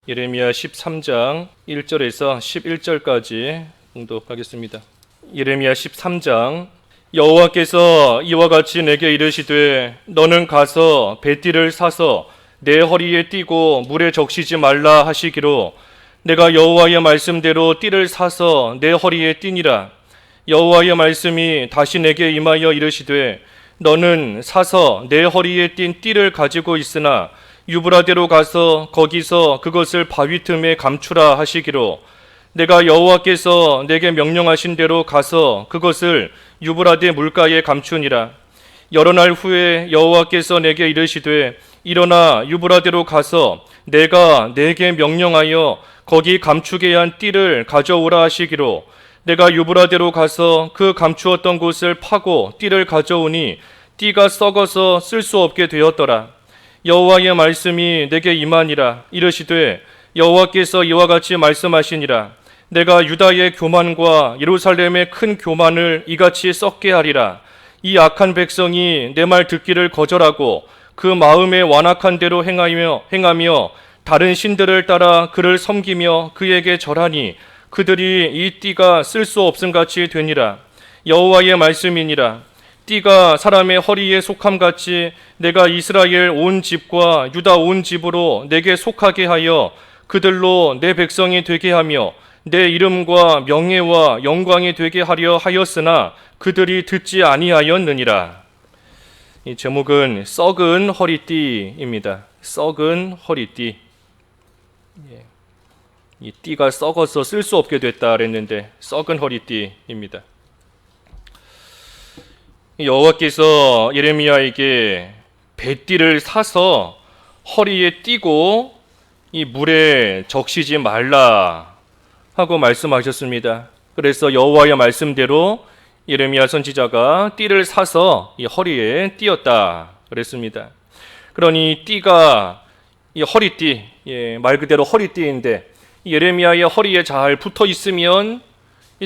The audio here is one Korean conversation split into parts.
예레미야 13장 1절에서 11절까지 봉독하겠습니다. 예레미야 13장 여호와께서 이와 같이 내게 이르시되 너는 가서 배띠를 사서 내 허리에 띠고 물에 적시지 말라 하시기로 내가 여호와의 말씀대로 띠를 사서 내 허리에 띠니라. 여호와의 말씀이 다시 내게 임하여 이르시되 너는 사서 내 허리에 띈 띠를 가지고 있으나 유브라데로 가서 거기서 그것을 바위 틈에 감추라 하시기로 내가 여호와께서 내게 명령하신 대로 가서 그것을 유브라데 물가에 감추니라. 여러 날 후에 여호와께서 내게 이르시되 일어나 유브라데로 가서 내가 내게 명령하여 거기 감추게 한 띠를 가져오라 하시기로 내가 유브라데로 가서 그 감추었던 곳을 파고 띠를 가져오니 띠가 썩어서 쓸 수 없게 되었더라. 여호와의 말씀이 내게 임하니라. 이르시되 여호와께서 이와 같이 말씀하시니라. 내가 유다의 교만과 예루살렘의 큰 교만을 이같이 썩게 하리라. 이 악한 백성이 내 말 듣기를 거절하고 그 마음에 완악한 대로 행하며 다른 신들을 따라 그를 섬기며 그에게 절하니 그들이 이 띠가 쓸 수 없음같이 되니라. 여호와의 말씀이니라. 띠가 사람의 허리에 속함같이 내가 이스라엘 온 집과 유다 온 집으로 내게 속하게 하여 그들로 내 백성이 되게 하며 내 이름과 명예와 영광이 되게 하려 하였으나 그들이 듣지 아니하였느니라. 이 제목은 썩은 허리띠입니다. 썩은 허리띠. 이 띠가 썩어서 쓸 수 없게 됐다 그랬는데 썩은 허리띠입니다. 여호와께서 예레미야에게 배띠를 사서 허리에 띠고 이 물에 적시지 말라 하고 말씀하셨습니다. 그래서 여호와의 말씀대로 예레미야 선지자가 띠를 사서 이 허리에 띠었다 그랬습니다. 그러니 띠가 이 허리띠, 말 그대로 허리띠인데 예레미야의 허리에 잘 붙어 있으면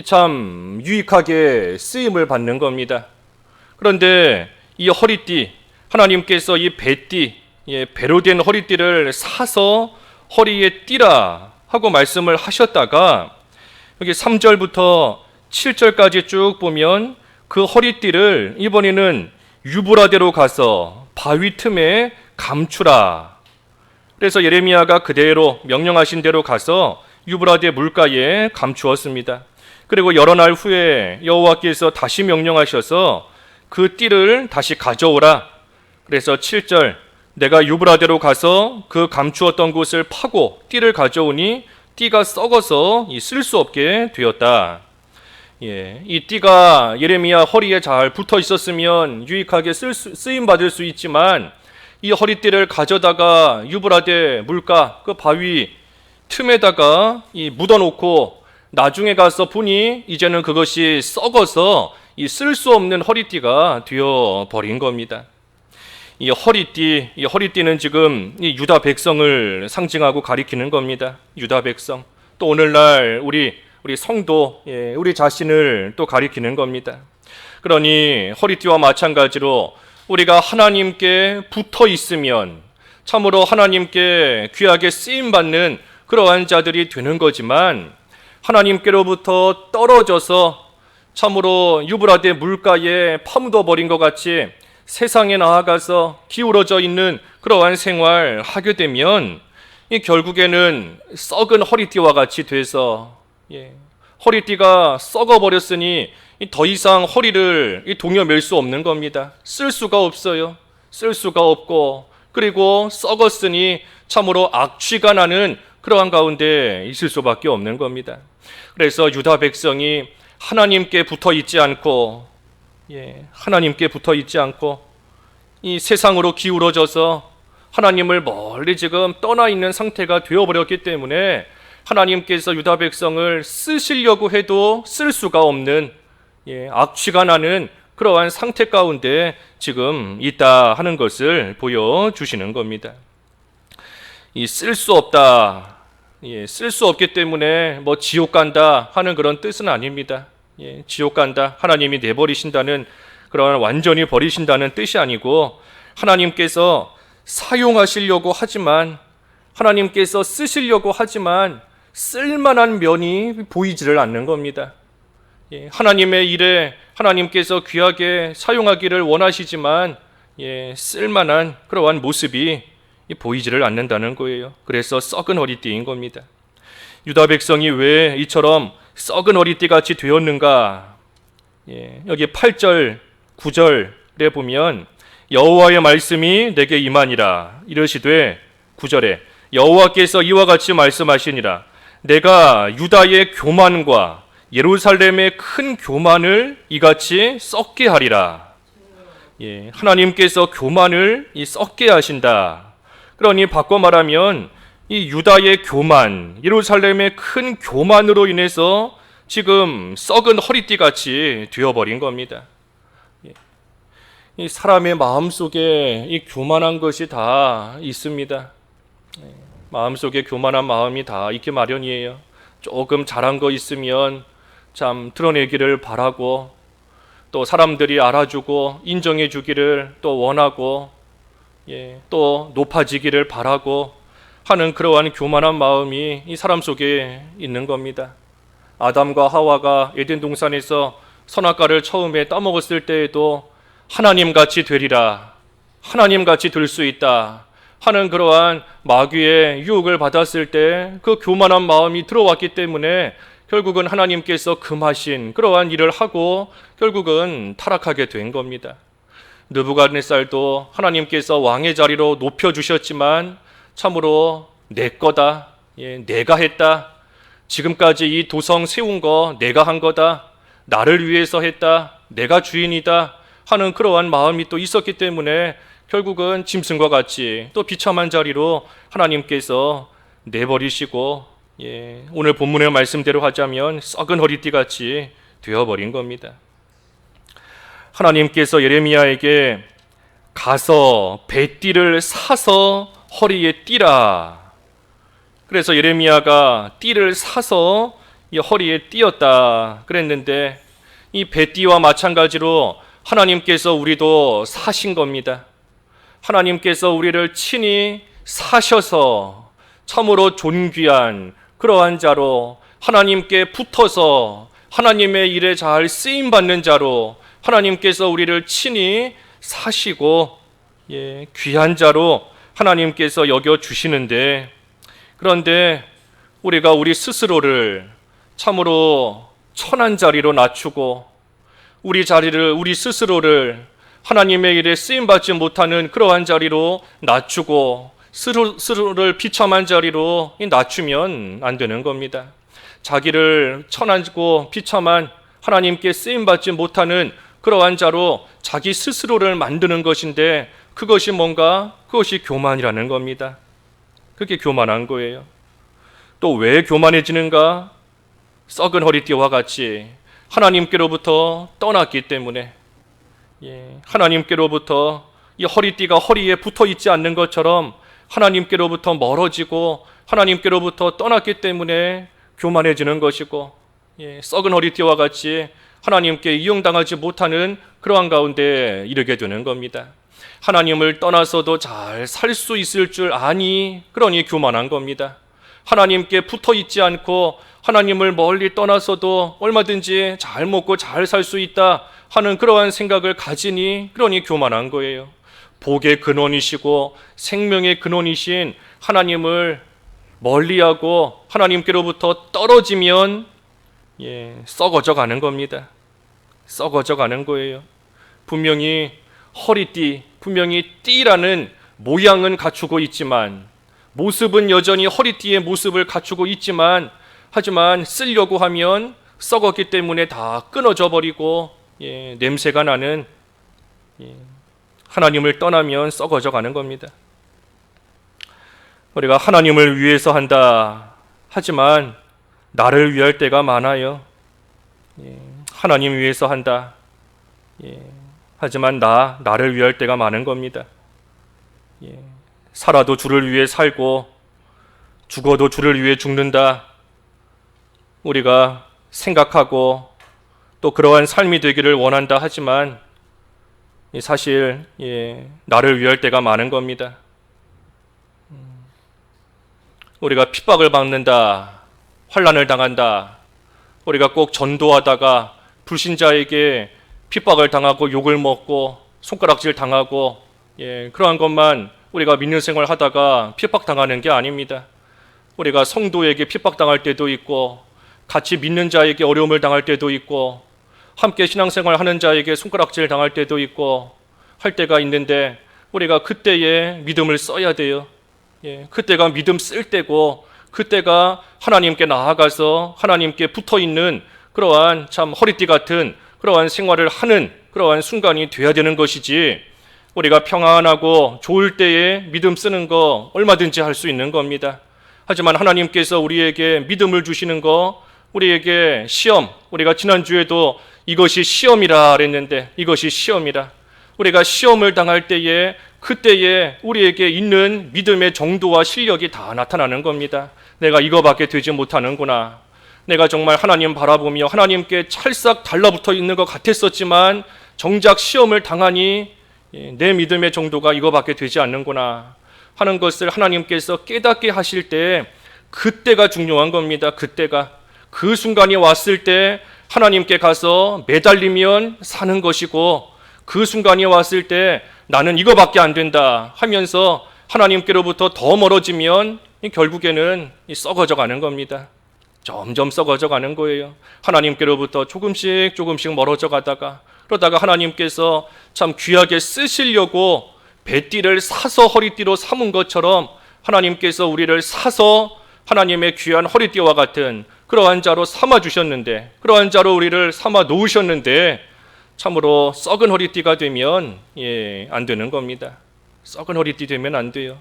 참 유익하게 쓰임을 받는 겁니다. 그런데 이 허리띠, 하나님께서 이 배띠, 배로 된 허리띠를 사서 허리에 띠라 하고 말씀을 하셨다가 여기 3절부터 7절까지 쭉 보면 그 허리띠를 이번에는 유브라데로 가서 바위 틈에 감추라. 그래서 예레미야가 그대로 명령하신 대로 가서 유브라데 물가에 감추었습니다. 그리고 여러 날 후에 여호와께서 다시 명령하셔서 그 띠를 다시 가져오라. 그래서 7절 내가 유브라데로 가서 그 감추었던 곳을 파고 띠를 가져오니 띠가 썩어서 쓸 수 없게 되었다. 이 띠가 예레미야 허리에 잘 붙어 있었으면 유익하게 쓰임 받을 수 있지만 이 허리띠를 가져다가 유브라데 물가 그 바위 틈에다가 묻어놓고 나중에 가서 보니 이제는 그것이 썩어서 쓸 수 없는 허리띠가 되어 버린 겁니다. 이 허리띠는 지금 이 유다 백성을 상징하고 가리키는 겁니다. 유다 백성. 또 오늘날 우리 성도, 우리 자신을 또 가리키는 겁니다. 그러니 허리띠와 마찬가지로 우리가 하나님께 붙어 있으면 참으로 하나님께 귀하게 쓰임 받는 그러한 자들이 되는 거지만 하나님께로부터 떨어져서 참으로 유브라데 물가에 파묻어 버린 것 같이 세상에 나아가서 기울어져 있는 그러한 생활 하게 되면 결국에는 썩은 허리띠와 같이 돼서 허리띠가 썩어버렸으니 더 이상 허리를 동여맬 수 없는 겁니다. 쓸 수가 없어요. 쓸 수가 없고 그리고 썩었으니 참으로 악취가 나는 그러한 가운데 있을 수밖에 없는 겁니다. 그래서 유다 백성이 하나님께 붙어 있지 않고 하나님께 붙어 있지 않고 이 세상으로 기울어져서 하나님을 멀리 지금 떠나 있는 상태가 되어버렸기 때문에 하나님께서 유다 백성을 쓰시려고 해도 쓸 수가 없는 악취가 나는 그러한 상태 가운데 지금 있다 하는 것을 보여주시는 겁니다. 쓸 수 없다, 쓸 수 없기 때문에 지옥 간다 하는 그런 뜻은 아닙니다. 지옥 간다, 하나님이 내버리신다는 그런 완전히 버리신다는 뜻이 아니고 하나님께서 사용하시려고 하지만 하나님께서 쓰시려고 하지만 쓸만한 면이 보이지를 않는 겁니다. 하나님의 일에 하나님께서 귀하게 사용하기를 원하시지만 쓸만한 그러한 모습이 보이지를 않는다는 거예요. 그래서 썩은 허리띠인 겁니다. 유다 백성이 왜 이처럼 썩은 허리띠같이 되었는가? 여기 8절, 9절에 보면 여호와의 말씀이 내게 임하니라 이르시되 9절에 여호와께서 이와 같이 말씀하시니라 내가 유다의 교만과 예루살렘의 큰 교만을 이같이 썩게 하리라. 하나님께서 교만을 썩게 하신다. 그러니 바꿔 말하면 이 유다의 교만, 예루살렘의 큰 교만으로 인해서 지금 썩은 허리띠같이 되어버린 겁니다. 이 사람의 마음속에 이 교만한 것이 다 있습니다. 마음속에 교만한 마음이 다 있기 마련이에요. 조금 잘한 거 있으면 참 드러내기를 바라고 또 사람들이 알아주고 인정해 주기를 또 원하고 또 높아지기를 바라고 하는 그러한 교만한 마음이 이 사람 속에 있는 겁니다. 아담과 하와가 에덴 동산에서 선악과를 처음에 따먹었을 때에도 하나님같이 되리라, 하나님같이 될 수 있다 하는 그러한 마귀의 유혹을 받았을 때 그 교만한 마음이 들어왔기 때문에 결국은 하나님께서 금하신 그러한 일을 하고 결국은 타락하게 된 겁니다. 느부갓네살도 하나님께서 왕의 자리로 높여주셨지만 참으로 내 거다, 내가 했다, 지금까지 이 도성 세운 거 내가 한 거다, 나를 위해서 했다, 내가 주인이다 하는 그러한 마음이 또 있었기 때문에 결국은 짐승과 같이 또 비참한 자리로 하나님께서 내버리시고 오늘 본문의 말씀대로 하자면 썩은 허리띠같이 되어버린 겁니다. 하나님께서 예레미야에게 가서 배띠를 사서 허리에 띠라. 그래서 예레미야가 띠를 사서 이 허리에 띠었다 그랬는데 이 배띠와 마찬가지로 하나님께서 우리도 사신 겁니다. 하나님께서 우리를 친히 사셔서 참으로 존귀한 그러한 자로 하나님께 붙어서 하나님의 일에 잘 쓰임받는 자로 하나님께서 우리를 친히 사시고 귀한 자로 하나님께서 여겨주시는데 그런데 우리가 우리 스스로를 참으로 천한 자리로 낮추고 우리 스스로를 하나님의 일에 쓰임받지 못하는 그러한 자리로 낮추고 스스로를 비참한 자리로 낮추면 안 되는 겁니다. 자기를 천하고 비참한 하나님께 쓰임받지 못하는 그러한 자로 자기 스스로를 만드는 것인데 그것이 뭔가? 그것이 교만이라는 겁니다. 그게 교만한 거예요. 또 왜 교만해지는가? 썩은 허리띠와 같이 하나님께로부터 떠났기 때문에 하나님께로부터 이 허리띠가 허리에 붙어 있지 않는 것처럼 하나님께로부터 멀어지고 하나님께로부터 떠났기 때문에 교만해지는 것이고 썩은 허리띠와 같이 하나님께 이용당하지 못하는 그러한 가운데 이르게 되는 겁니다. 하나님을 떠나서도 잘 살 수 있을 줄 아니 그러니 교만한 겁니다. 하나님께 붙어 있지 않고 하나님을 멀리 떠나서도 얼마든지 잘 먹고 잘 살 수 있다 하는 그러한 생각을 가지니 그러니 교만한 거예요. 복의 근원이시고 생명의 근원이신 하나님을 멀리하고 하나님께로부터 떨어지면 썩어져 가는 겁니다. 썩어져 가는 거예요. 분명히 허리띠, 분명히 띠라는 모양은 갖추고 있지만 모습은 여전히 허리띠의 모습을 갖추고 있지만 하지만 쓰려고 하면 썩었기 때문에 다 끊어져 버리고 냄새가 나는 하나님을 떠나면 썩어져 가는 겁니다. 우리가 하나님을 위해서 한다 하지만 나를 위할 때가 많아요. 하나님 위해서 한다 하지만 나를 위할 때가 많은 겁니다. 살아도 주를 위해 살고 죽어도 주를 위해 죽는다 우리가 생각하고 또 그러한 삶이 되기를 원한다 하지만 사실 나를 위할 때가 많은 겁니다. 우리가 핍박을 받는다, 환난을 당한다, 우리가 꼭 전도하다가 불신자에게 핍박을 당하고 욕을 먹고 손가락질 당하고 그러한 것만 우리가 믿는 생활 하다가 핍박당하는 게 아닙니다. 우리가 성도에게 핍박당할 때도 있고 같이 믿는 자에게 어려움을 당할 때도 있고 함께 신앙생활 하는 자에게 손가락질 당할 때도 있고 할 때가 있는데 우리가 그때에 믿음을 써야 돼요. 그때가 믿음 쓸 때고 그때가 하나님께 나아가서 하나님께 붙어있는 그러한 참 허리띠 같은 그러한 생활을 하는 그러한 순간이 돼야 되는 것이지, 우리가 평안하고 좋을 때에 믿음 쓰는 거 얼마든지 할 수 있는 겁니다. 하지만 하나님께서 우리에게 믿음을 주시는 거, 우리에게 시험, 우리가 지난주에도 이것이 시험이라 그랬는데 이것이 시험이라, 우리가 시험을 당할 때에 그때에 우리에게 있는 믿음의 정도와 실력이 다 나타나는 겁니다. 내가 이거밖에 되지 못하는구나. 내가 정말 하나님 바라보며 하나님께 찰싹 달라붙어 있는 것 같았었지만 정작 시험을 당하니 내 믿음의 정도가 이거밖에 되지 않는구나 하는 것을 하나님께서 깨닫게 하실 때 그때가 중요한 겁니다. 그때가, 그 순간이 왔을 때 하나님께 가서 매달리면 사는 것이고, 그 순간이 왔을 때 나는 이거밖에 안 된다 하면서 하나님께로부터 더 멀어지면 결국에는 썩어져 가는 겁니다. 점점 썩어져 가는 거예요. 하나님께로부터 조금씩 멀어져 가다가, 그러다가 하나님께서 참 귀하게 쓰시려고 배띠를 사서 허리띠로 삼은 것처럼 하나님께서 우리를 사서 하나님의 귀한 허리띠와 같은 그러한 자로 삼아 주셨는데, 그러한 자로 우리를 삼아 놓으셨는데 참으로 썩은 허리띠가 되면 안 되는 겁니다. 썩은 허리띠 되면 안 돼요.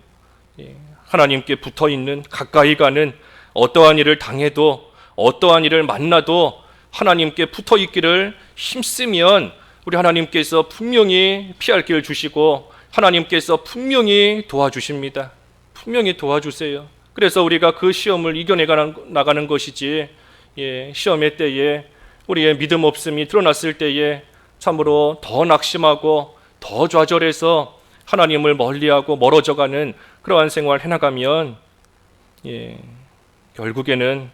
하나님께 붙어있는, 가까이 가는, 어떠한 일을 당해도 어떠한 일을 만나도 하나님께 붙어있기를 힘쓰면 우리 하나님께서 분명히 피할 길을 주시고 하나님께서 분명히 도와주십니다. 분명히 도와주세요. 그래서 우리가 그 시험을 이겨내 나가는 것이지, 시험의 때에 우리의 믿음 없음이 드러났을 때에 참으로 더 낙심하고 더 좌절해서 하나님을 멀리하고 멀어져가는 그러한 생활을 해나가면 결국에는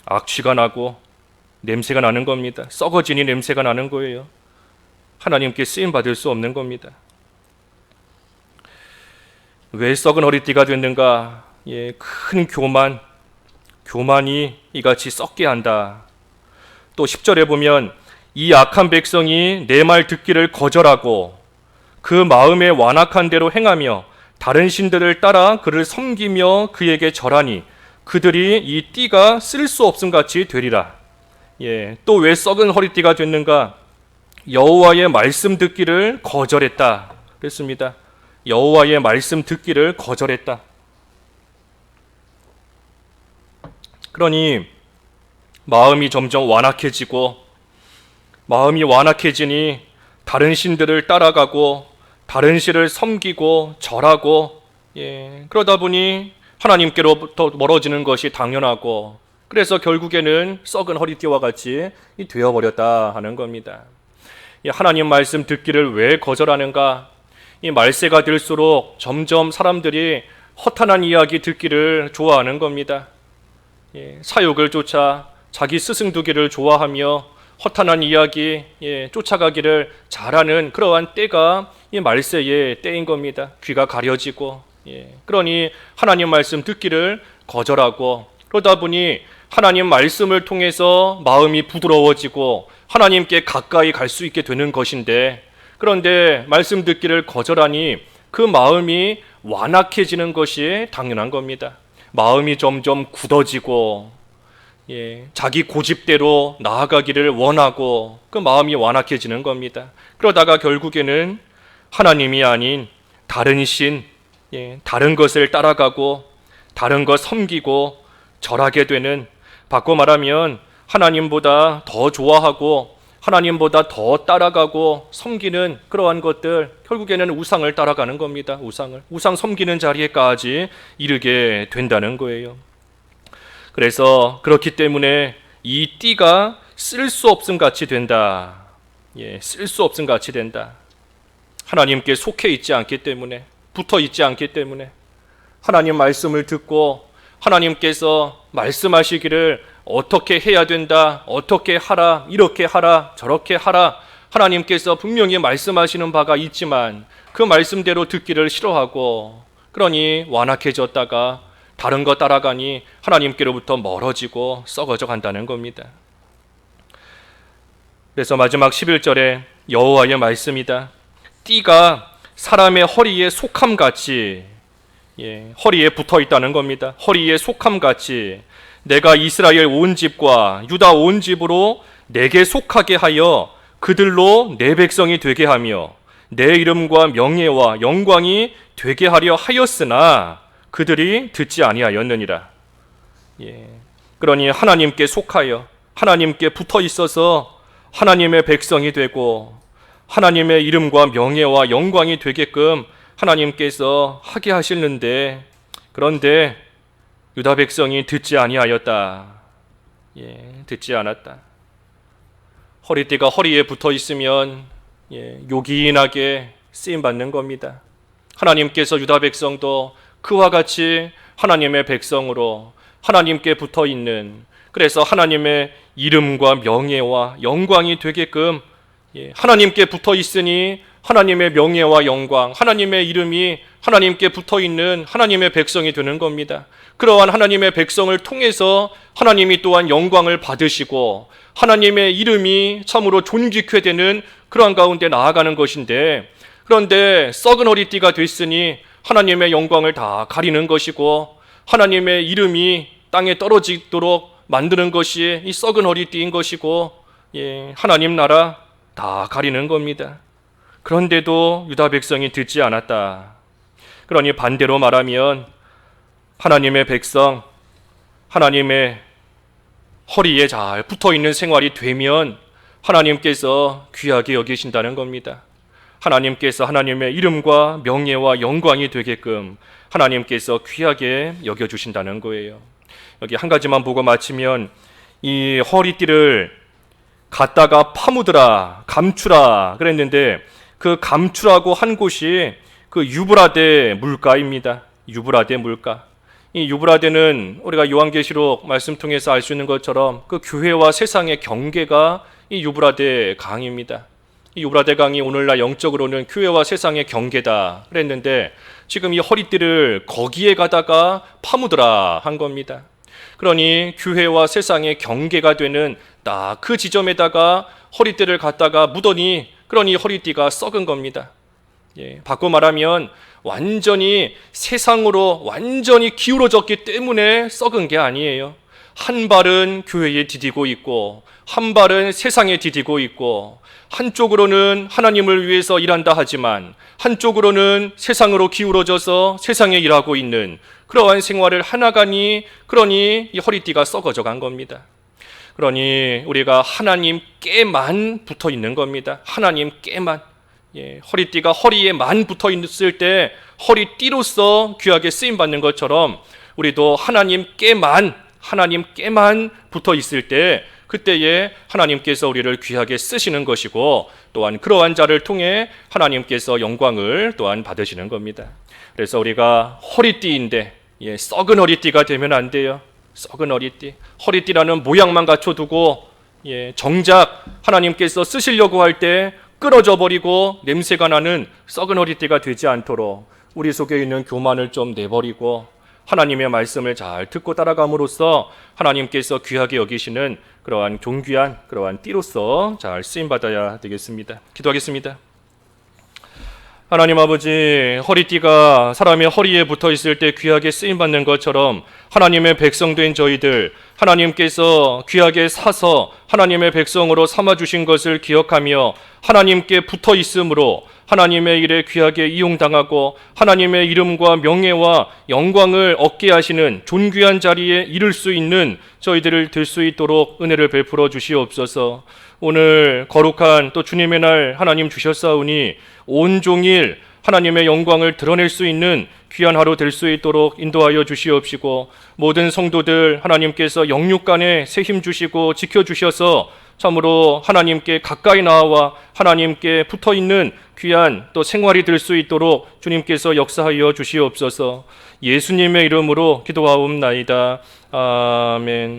악취가 나고 냄새가 나는 겁니다. 썩어지니 냄새가 나는 거예요. 하나님께 쓰임받을 수 없는 겁니다. 왜 썩은 허리띠가 됐는가? 큰 교만이 이같이 썩게 한다. 또 10절에 보면 이 악한 백성이 내 말 듣기를 거절하고 그 마음에 완악한 대로 행하며 다른 신들을 따라 그를 섬기며 그에게 절하니 그들이 이 띠가 쓸 수 없음 같이 되리라. 또 왜 썩은 허리띠가 됐는가? 여호와의 말씀 듣기를 거절했다 그랬습니다. 여호와의 말씀 듣기를 거절했다. 그러니 마음이 점점 완악해지고, 마음이 완악해지니 다른 신들을 따라가고 다른 신을 섬기고 절하고, 그러다 보니 하나님께로부터 멀어지는 것이 당연하고, 그래서 결국에는 썩은 허리띠와 같이 되어버렸다 하는 겁니다. 하나님 말씀 듣기를 왜 거절하는가? 이 말세가 될수록 점점 사람들이 허탄한 이야기 듣기를 좋아하는 겁니다. 사욕을 쫓아 자기 스승두기를 좋아하며 허탄한 이야기 쫓아가기를 잘하는 그러한 때가 이 말세의 때인 겁니다. 귀가 가려지고, 그러니 하나님 말씀 듣기를 거절하고, 그러다 보니 하나님 말씀을 통해서 마음이 부드러워지고 하나님께 가까이 갈 수 있게 되는 것인데, 그런데 말씀 듣기를 거절하니 그 마음이 완악해지는 것이 당연한 겁니다. 마음이 점점 굳어지고 자기 고집대로 나아가기를 원하고 그 마음이 완악해지는 겁니다. 그러다가 결국에는 하나님이 아닌 다른 신, 다른 것을 따라가고 다른 것 섬기고 절하게 되는, 바꿔 말하면 하나님보다 더 좋아하고 하나님보다 더 따라가고 섬기는 그러한 것들, 결국에는 우상을 따라가는 겁니다. 우상 섬기는 자리에까지 이르게 된다는 거예요. 그래서 그렇기 때문에 이 띠가 쓸 수 없음 같이 된다. 쓸 수 없음 같이 된다. 하나님께 속해 있지 않기 때문에, 붙어 있지 않기 때문에, 하나님 말씀을 듣고 하나님께서 말씀하시기를 어떻게 해야 된다, 어떻게 하라, 이렇게 하라, 저렇게 하라, 하나님께서 분명히 말씀하시는 바가 있지만 그 말씀대로 듣기를 싫어하고, 그러니 완악해졌다가 다른 거 따라가니 하나님께로부터 멀어지고 썩어져 간다는 겁니다. 그래서 마지막 11절에 여호와의 말씀이다. 띠가 사람의 허리에 속함같이, 허리에 붙어 있다는 겁니다. 허리에 속함같이 내가 이스라엘 온 집과 유다 온 집으로 내게 속하게 하여 그들로 내 백성이 되게 하며 내 이름과 명예와 영광이 되게 하려 하였으나 그들이 듣지 아니하였느니라. 그러니 하나님께 속하여 하나님께 붙어 있어서 하나님의 백성이 되고 하나님의 이름과 명예와 영광이 되게끔 하나님께서 하게 하시는데, 그런데 유다 백성이 듣지 아니하였다. 듣지 않았다. 허리띠가 허리에 붙어 있으면 요긴하게 쓰임 받는 겁니다. 하나님께서 유다 백성도 그와 같이 하나님의 백성으로 하나님께 붙어 있는, 그래서 하나님의 이름과 명예와 영광이 되게끔 하나님께 붙어 있으니 하나님의 명예와 영광, 하나님의 이름이 하나님께 붙어 있는 하나님의 백성이 되는 겁니다. 그러한 하나님의 백성을 통해서 하나님이 또한 영광을 받으시고 하나님의 이름이 참으로 존귀케 되는 그러한 가운데 나아가는 것인데, 그런데 썩은 허리띠가 됐으니 하나님의 영광을 다 가리는 것이고 하나님의 이름이 땅에 떨어지도록 만드는 것이 이 썩은 허리띠인 것이고, 하나님 나라 다 가리는 겁니다. 그런데도 유다 백성이 듣지 않았다. 그러니 반대로 말하면 하나님의 백성, 하나님의 허리에 잘 붙어 있는 생활이 되면 하나님께서 귀하게 여기신다는 겁니다. 하나님께서 하나님의 이름과 명예와 영광이 되게끔 하나님께서 귀하게 여겨주신다는 거예요. 여기 한 가지만 보고 마치면, 이 허리띠를 갖다가 파묻으라, 감추라 그랬는데 그 감추라고 한 곳이 그 유브라데 물가입니다. 유브라데 물가. 이 유브라데는 우리가 요한계시록 말씀 통해서 알 수 있는 것처럼 그 교회와 세상의 경계가 이 유브라데 강입니다. 이 유브라데 강이 오늘날 영적으로는 교회와 세상의 경계다 그랬는데, 지금 이 허리띠를 거기에 가다가 파묻으라 한 겁니다. 그러니 교회와 세상의 경계가 되는 딱 그 지점에다가 허리띠를 갖다가 묻으니, 그러니 허리띠가 썩은 겁니다. 바꿔 말하면 완전히 세상으로 완전히 기울어졌기 때문에 썩은 게 아니에요. 한 발은 교회에 디디고 있고 한 발은 세상에 디디고 있고, 한쪽으로는 하나님을 위해서 일한다 하지만 한쪽으로는 세상으로 기울어져서 세상에 일하고 있는 그러한 생활을 하나가니, 그러니 이 허리띠가 썩어져 간 겁니다. 그러니 우리가 하나님께만 붙어 있는 겁니다. 하나님께만. 허리띠가 허리에만 붙어 있을 때 허리띠로서 귀하게 쓰임 받는 것처럼 우리도 하나님께만 붙어 있을 때, 그때에 하나님께서 우리를 귀하게 쓰시는 것이고, 또한 그러한 자를 통해 하나님께서 영광을 또한 받으시는 겁니다. 그래서 우리가 허리띠인데 썩은 허리띠가 되면 안 돼요. 썩은 허리띠. 허리띠라는 모양만 갖춰두고 정작 하나님께서 쓰시려고 할 때 끊어져 버리고 냄새가 나는 썩은 허리띠가 되지 않도록 우리 속에 있는 교만을 좀 내버리고 하나님의 말씀을 잘 듣고 따라감으로써 하나님께서 귀하게 여기시는 그러한 존귀한 그러한 띠로서 잘 쓰임받아야 되겠습니다. 기도하겠습니다. 하나님 아버지, 허리띠가 사람의 허리에 붙어 있을 때 귀하게 쓰임받는 것처럼 하나님의 백성된 저희들, 하나님께서 귀하게 사서 하나님의 백성으로 삼아주신 것을 기억하며 하나님께 붙어 있으므로 하나님의 일에 귀하게 이용당하고 하나님의 이름과 명예와 영광을 얻게 하시는 존귀한 자리에 이를 수 있는 저희들을 될 수 있도록 은혜를 베풀어 주시옵소서. 오늘 거룩한 또 주님의 날 하나님 주셨사오니 온종일 하나님의 영광을 드러낼 수 있는 귀한 하루 될 수 있도록 인도하여 주시옵시고, 모든 성도들 하나님께서 영육간에 새 힘 주시고 지켜주셔서 참으로 하나님께 가까이 나와 하나님께 붙어 있는 귀한 또 생활이 될 수 있도록 주님께서 역사하여 주시옵소서. 예수님의 이름으로 기도하옵나이다. 아멘.